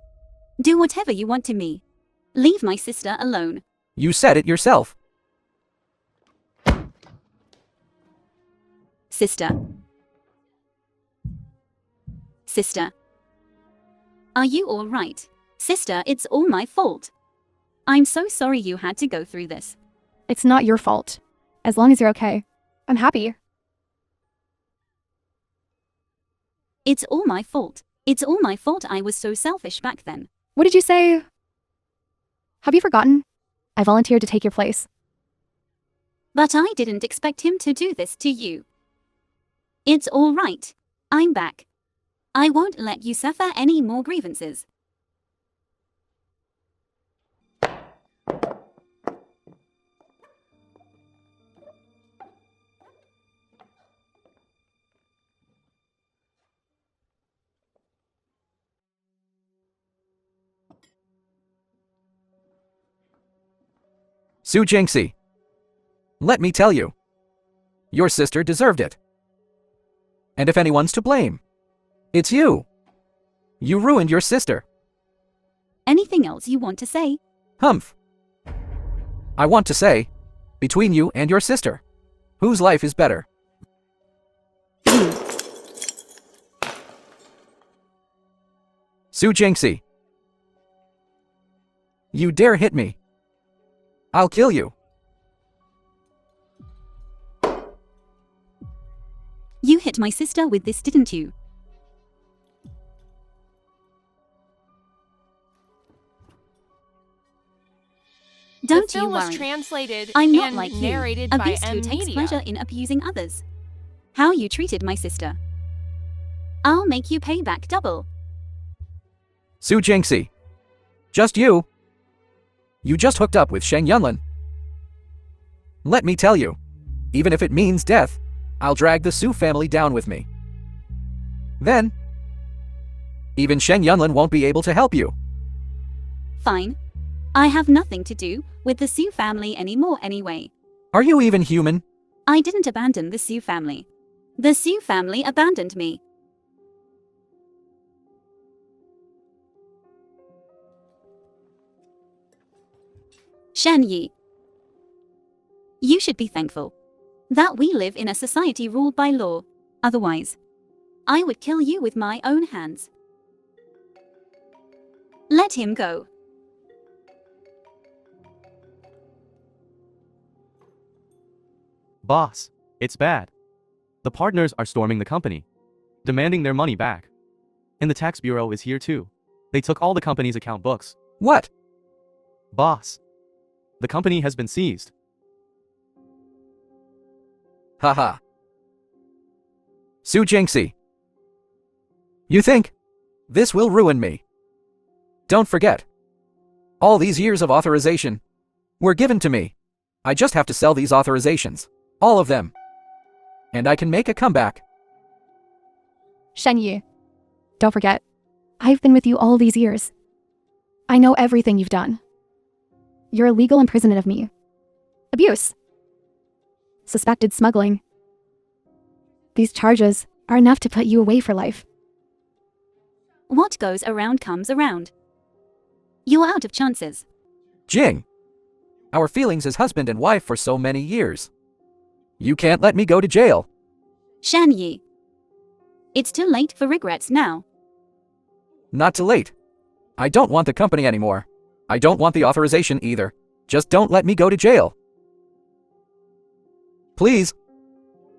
Do whatever you want to me. Leave my sister alone. You said it yourself. Sister. Sister. Are you all right? Sister, it's all my fault. I'm so sorry you had to go through this. It's not your fault. As long as you're okay. I'm happy. It's all my fault. It's all my fault. I was so selfish back then. What did you say? Have you forgotten? I volunteered to take your place. But I didn't expect him to do this to you. It's all right. I'm back. I won't let you suffer any more grievances. Su Jingxi. Let me tell you. Your sister deserved it. And if anyone's to blame, it's you. You ruined your sister. Anything else you want to say? Humph. I want to say, between you and your sister, whose life is better? Su Jingxi. You dare hit me. I'll kill you. You hit my sister with this, didn't you? Don't The you film was worry. translated I'm not and like you, narrated a by beast who M takes Media. pleasure in abusing others. How you treated my sister. I'll make you pay back double. Su Jingxi. Just you. You just hooked up with Sheng Yunlin. Let me tell you, even if it means death, I'll drag the Su family down with me. Then, even Sheng Yunlin won't be able to help you. Fine. I have nothing to do with the Su family anymore anyway. Are you even human? I didn't abandon the Su family. The Su family abandoned me. Shan Yi. You should be thankful that we live in a society ruled by law. Otherwise, I would kill you with my own hands. Let him go. Boss, it's bad. The partners are storming the company, demanding their money back. And the tax bureau is here too. They took all the company's account books. What? Boss, the company has been seized. Haha. Su Jingxi. You think this will ruin me? Don't forget, all these years of authorization were given to me. I just have to sell these authorizations, all of them, and I can make a comeback. Shen Yi, don't forget, I've been with you all these years. I know everything you've done. Your illegal imprisonment of me. Abuse. Suspected smuggling. These charges are enough to put you away for life. What goes around comes around. You're out of chances. Jing, our feelings as husband and wife for so many years. You can't let me go to jail. Shan Yi. It's too late for regrets now. Not too late. I don't want the company anymore. I don't want the authorization either. Just don't let me go to jail. Please,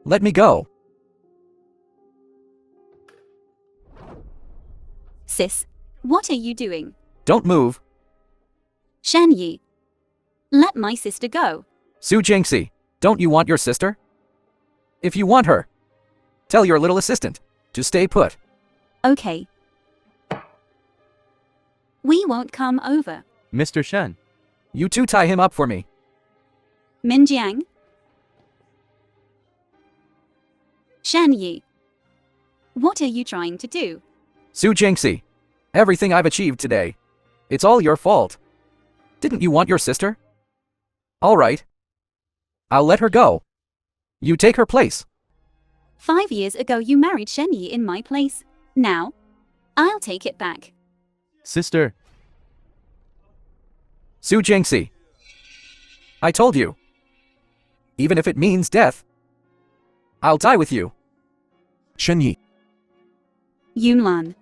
let me go. Sis, what are you doing? Don't move. Shan Yi. Let my sister go. Su Jingxi, don't you want your sister? If you want her, tell your little assistant to stay put. Okay. We won't come over. Mr. Shen, You two tie him up for me. Minjiang. Shan Yi. What are you trying to do? Su Jingxi, everything I've achieved today, it's all your fault. Didn't you want your sister? All right. I'll let her go. You take her place. 5 years ago you married Shen Yi in my place. Now, I'll take it back. sister, Su Jingxi. I told you. Even if it means death, I'll die with you. Shen Yi. Yunlan.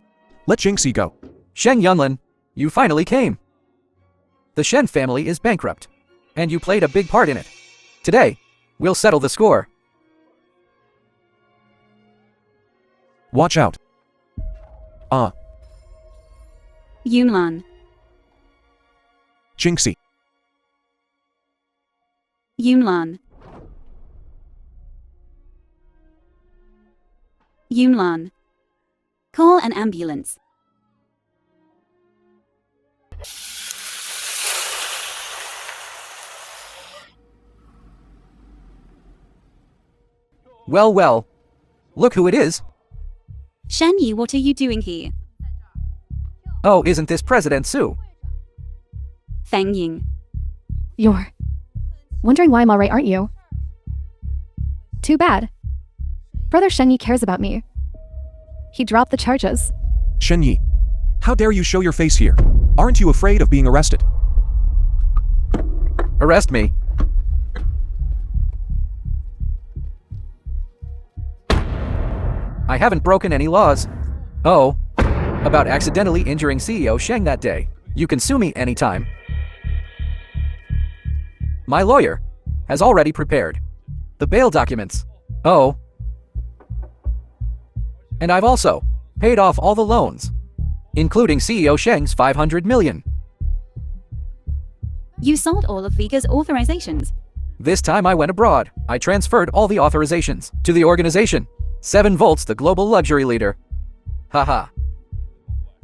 Let Jingxi go. Sheng Yunlin, you finally came. The Shen family is bankrupt, and you played a big part in it. Today, we'll settle the score. Watch out. Yunlan. Jingxi. Yunlan. Yunlan. Call an ambulance. Well, well. Look who it is. Shan Yi, what are you doing here? Oh, isn't this President Su? Fang Ying. You're Wondering why I'm alright, aren't you? Too bad. Brother Shen Yi cares about me. He dropped the charges. Shen Yi, how dare you show your face here? Aren't you afraid of being arrested? Arrest me. I haven't broken any laws. Oh, about accidentally injuring CEO Sheng that day. You can sue me anytime. My lawyer has already prepared the bail documents. Oh. And I've also paid off all the loans, including CEO Sheng's 500 million. You sold all of Viga's authorizations. This time I went abroad. I transferred all the authorizations to the organization. 7 Volts, the global luxury leader. Haha.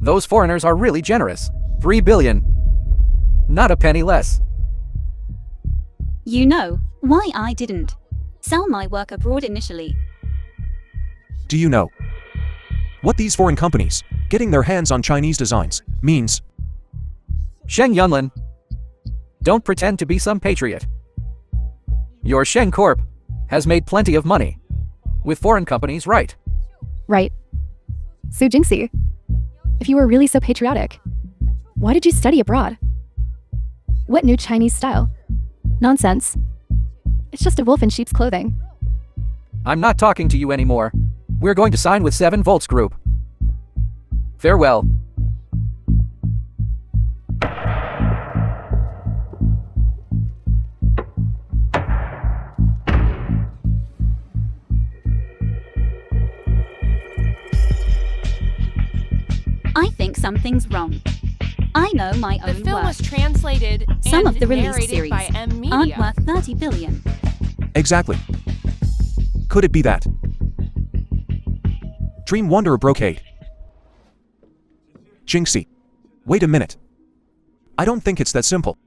Those foreigners are really generous. 3 billion. Not a penny less. You know why I didn't sell my work abroad initially. Do you know what these foreign companies getting their hands on Chinese designs means? Sheng Yunlin, don't pretend to be some patriot. Your Sheng Corp has made plenty of money with foreign companies, right? Right. Su Jingxi, if you were really so patriotic, why did you study abroad? What new Chinese style? Nonsense. It's just a wolf in sheep's clothing. I'm not talking to you anymore. We're going to sign with 7 Volts Group. Farewell. I think something's wrong. I know my The own film work. was translated Some and of the release narrated series by M Media. aren't worth 30 billion. Exactly. Could it be that Dream Wanderer Brocade? Jinxie, wait a minute. I don't think it's that simple.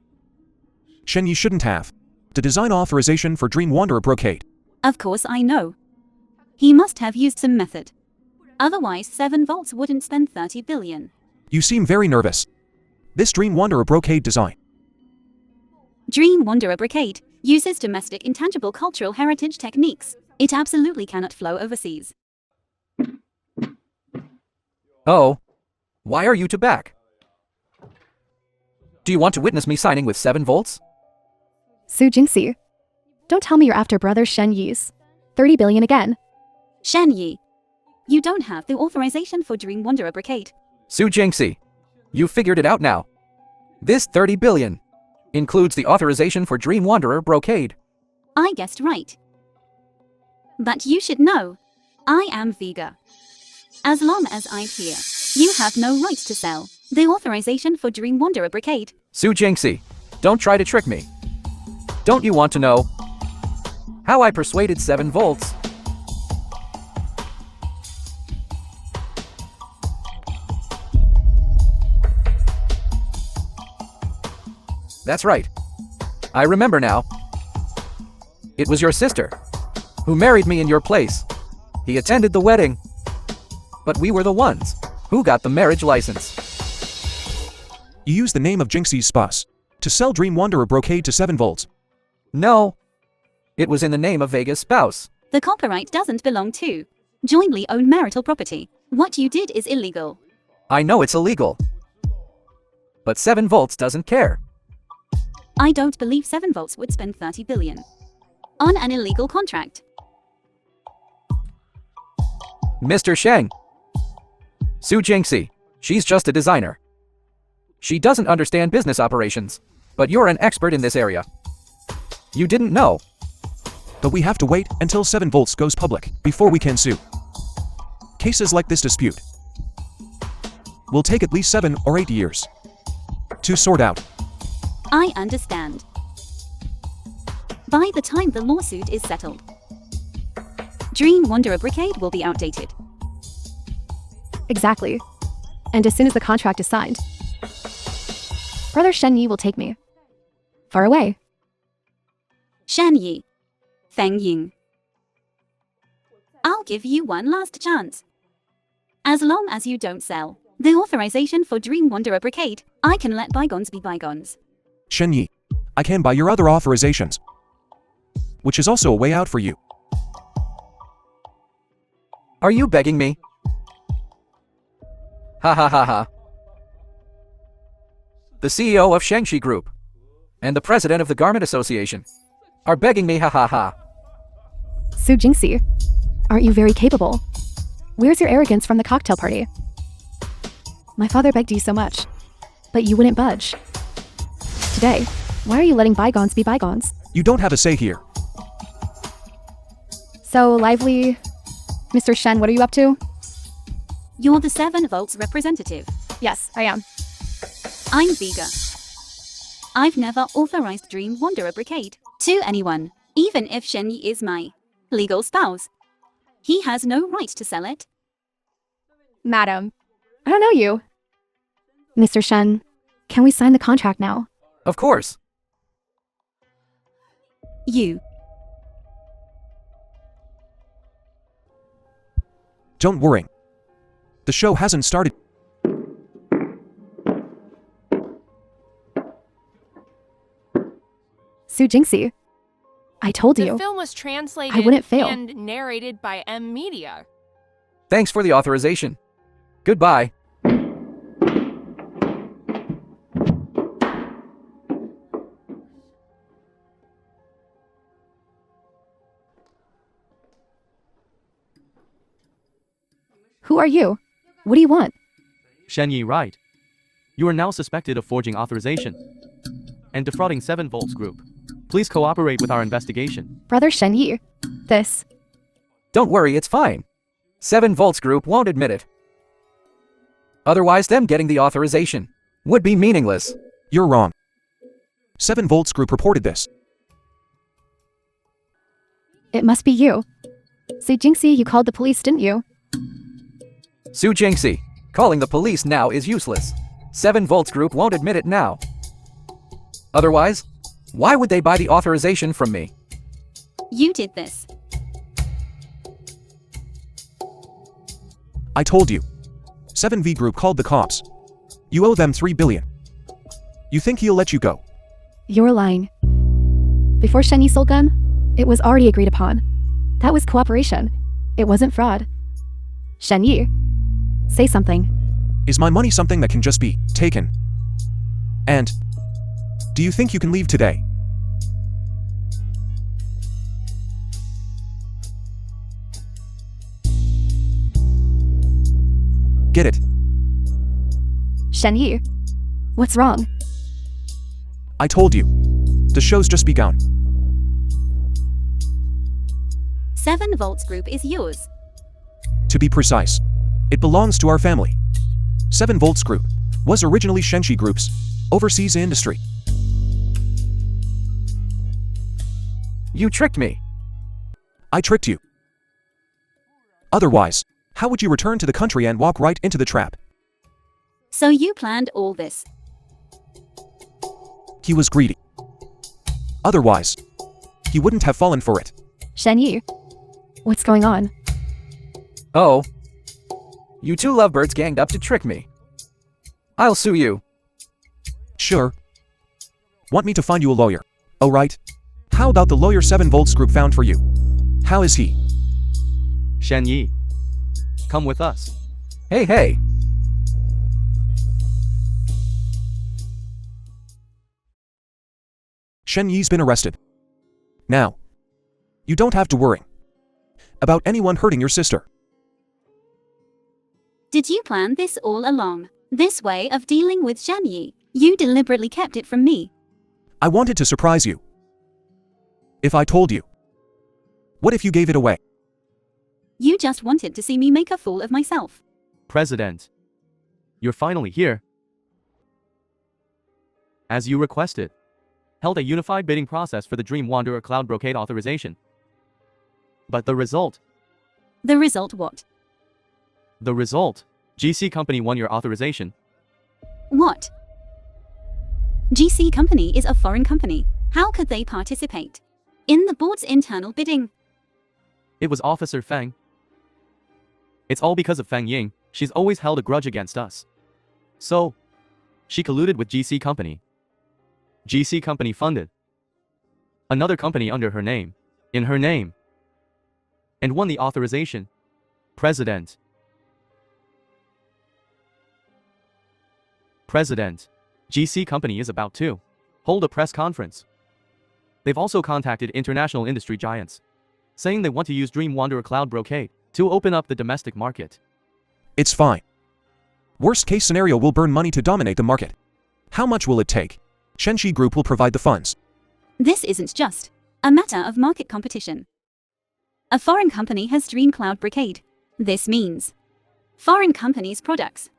Shen Yi shouldn't have the design authorization for Dream Wanderer Brocade. Of course I know. He must have used some method. Otherwise 7 Volts wouldn't spend 30 billion. You seem very nervous. This Dream Wanderer Brocade design. Dream Wanderer Brocade uses domestic intangible cultural heritage techniques. It absolutely cannot flow overseas. Oh. Why are you two back? Do you want to witness me signing with 7 Volts? Su Jingxi, don't tell me you're after brother Shen Yi's 30 billion again. Shen Yi, you don't have the authorization for Dream Wanderer Brocade. Su Jingxi, you figured it out now. This 30 billion includes the authorization for Dream Wanderer Brocade. I guessed right. But you should know, I am Vega. As long as I'm here, you have no right to sell the authorization for Dream Wanderer Brocade. Su Jingxi, don't try to trick me. Don't you want to know how I persuaded 7 Volts? That's right. I remember now. It was your sister who married me in your place. He attended the wedding. But we were the ones who got the marriage license. You used the name of Jinxie's spouse to sell Dream Wanderer Brocade to 7 Volts. No. It was in the name of Vega's spouse. The copyright doesn't belong to jointly owned marital property. What you did is illegal. I know it's illegal. But 7 Volts doesn't care. I don't believe 7 Volts would spend 30 billion on an illegal contract. Mr. Sheng. Su Jingxi, she's just a designer. She doesn't understand business operations, but you're an expert in this area. You didn't know. But we have to wait until 7 Volts goes public before we can sue. Cases like this dispute will take at least 7 or 8 years to sort out. I understand. By the time the lawsuit is settled, Dream Wanderer Brocade will be outdated. Exactly. And as soon as the contract is signed, brother Shen Yi will take me far away. Shen Yi, Feng Ying. I'll give you one last chance. As long as you don't sell the authorization for Dream Wanderer Brocade, I can let bygones be bygones. Shen Yi, I can buy your other authorizations. which is also a way out for you. Are you begging me? Ha ha ha ha. The CEO of Shangxi Group and the president of the Garment Association are begging me, ha ha ha. Su Jingxi, aren't you very capable? Where's your arrogance from the cocktail party? My father begged you so much, but you wouldn't budge. Today, why are you letting bygones be bygones? You don't have a say here. So lively. Mr. Shen, what are you up to? You're the 7 volts representative. Yes, I am. I'm Vega. I've never authorized Dream Wanderer Brigade to anyone, even if Shenyi is my legal spouse. He has no right to sell it. Madam, I don't know you. Mr. Shen, can we sign the contract now? Of course. You. Don't worry. The show hasn't started. Su Jingxi, I told The you. film was translated I wouldn't fail. and narrated by M Media. Thanks for the authorization. Goodbye. Who are you? What do you want? Shenyi, right. You are now suspected of forging authorization and defrauding 7 Volts Group. Please cooperate with our investigation. Brother Shen Yi. This. Don't worry, it's fine. 7 Volts Group won't admit it. Otherwise, them getting the authorization would be meaningless. You're wrong. 7 Volts Group reported this. It must be you. Su Jingxi, you called the police, didn't you? Su Jingxi, calling the police now is useless. 7 Volts Group won't admit it now. Otherwise, why would they buy the authorization from me? You did this. I told you. 7V Group called the cops. You owe them 3 billion. You think he'll let you go? You're lying. Before Shen Yi sold gun, it was already agreed upon. That was cooperation. It wasn't fraud. Shen Yi, say something. Is my money something that can just be taken? And do you think you can leave today? Get it? Shen Yi, what's wrong? I told you. The show's just begun. 7 Volts Group is yours. To be precise, it belongs to our family. 7 Volts Group was originally Shangxi Group's overseas industry. You tricked me. I tricked you. Otherwise, how would you return to the country and walk right into the trap? So you planned all this. He was greedy. Otherwise, he wouldn't have fallen for it. Shen Yi, what's going on? Oh. You 2 lovebirds ganged up to trick me. I'll sue you. Sure. Want me to find you a lawyer? Oh right. How about the lawyer 7 Volts Group found for you? How is he? Shenyi, come with us. Hey, hey. Shen Yi's been arrested. Now, you don't have to worry about anyone hurting your sister. Did you plan this all along? This way of dealing with Shen Yi? You deliberately kept it from me. I wanted to surprise you. If I told you, what if you gave it away? You just wanted to see me make a fool of myself. President, you're finally here. As you requested, held a unified bidding process for the Dream Wanderer Cloud Brocade authorization. But the result? The result what? The result? GC Company won your authorization. What? GC Company is a foreign company. How could they participate in the board's internal bidding? It was Officer Feng. It's all because of Feng Ying. She's always held a grudge against us. So, she colluded with GC Company. GC Company funded another company under her name in her name and won the authorization. President. GC company is about to hold a press conference. They've also contacted international industry giants, saying they want to use Dream Wanderer Cloud Brocade to open up the domestic market. It's fine. Worst case scenario, we'll burn money to dominate the market. How much will it take? Shenxi Group will provide the funds. This isn't just a matter of market competition. A foreign company has Dream Cloud Brocade. This means foreign companies' products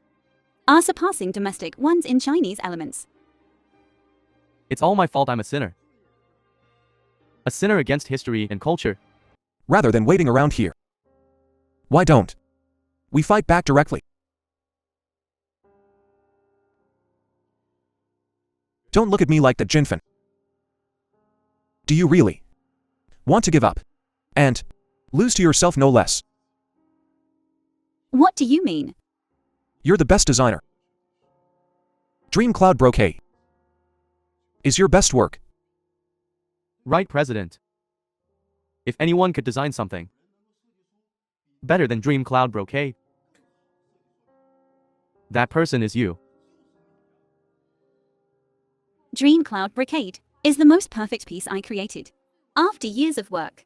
are surpassing domestic ones in Chinese elements. It's all my fault I'm a sinner. A sinner against history and culture. Rather than waiting around here, why don't we fight back directly? Don't look at me like that, Jinfen. Do you really want to give up and lose to yourself, no less? What do you mean? You're the best designer. Dream Cloud Brocade is your best work. Right, President. If anyone could design something better than Dream Cloud Brocade, that person is you. Dream Cloud Brocade is the most perfect piece I created. After years of work,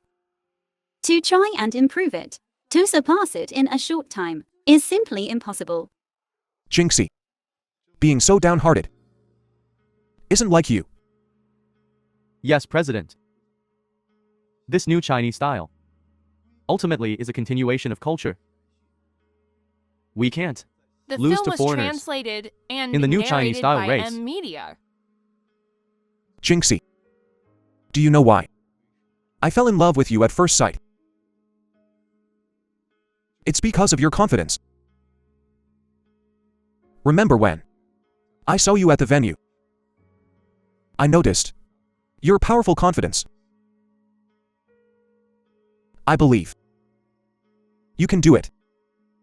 to try and improve it, to surpass it in a short time, is simply impossible. Jinxie, being so downhearted isn't like you. Yes, President. This new Chinese style ultimately is a continuation of culture. We can't The lose film to was translated translated and in the new narrated Chinese style by race. Media. Jinxie, do you know why I fell in love with you at first sight? It's because of your confidence. Remember when I saw you at the venue? I noticed your powerful confidence. I believe you can do it.